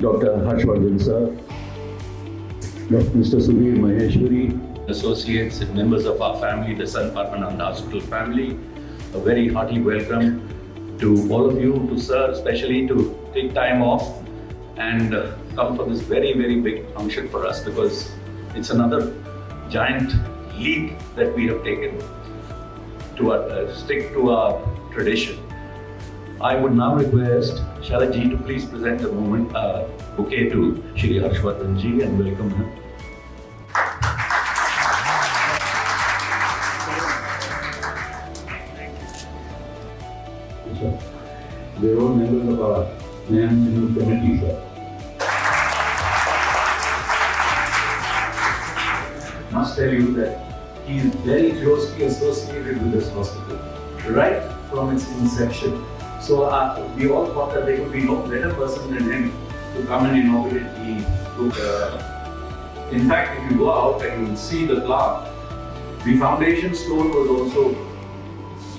Dr. Harshvardhan sir, Mr. Sudhir Maheshwari, associates and members of our family, the Sant Parmanand Hospital family, a very hearty welcome to all of you, to sir especially, to take time off and come for this very, very big function for us, because it's another giant leap that we have taken to stick to our tradition. I would now request Shalaji to please present the bouquet to Shri Harshvardhan ji and welcome him. They're all members of our Nyan committee, sir. Must tell you that he is very closely associated with this hospital, right from its inception. So we all thought that there could be no better person than him to come and inaugurate in fact, if you go out and you will see the plant, the foundation stone was also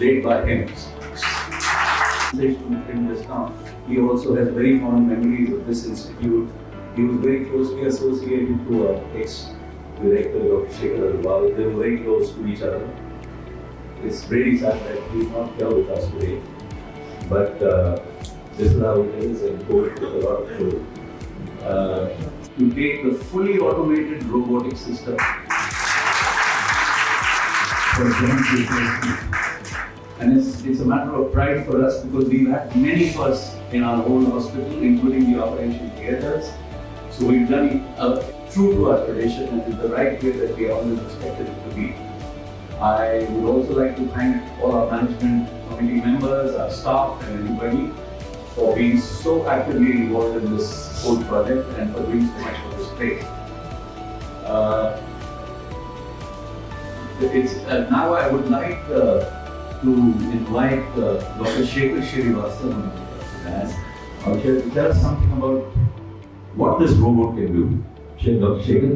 laid by him. In this town, he also has very fond memories of this institute. He was very closely associated to our ex-director, Dr. Shekhar Srivastav. They were very close to each other. It's really sad that he's not here with us today. But this is how it is, and COVID took a lot of toll. To take the fully automated robotic system for joint replacement. And it's a matter of pride for us, because we've had many firsts in our whole hospital, including the operation theatres. So we've done it true to our tradition, and in the right way that we always expected it to be. I would also like to thank all our management committee members, our staff and everybody for being so actively involved in this whole project and for doing so much for this place. Now I would like to invite Dr. Shekhar Srivastav to tell us something about what this robot can do. Dr. Shekhar.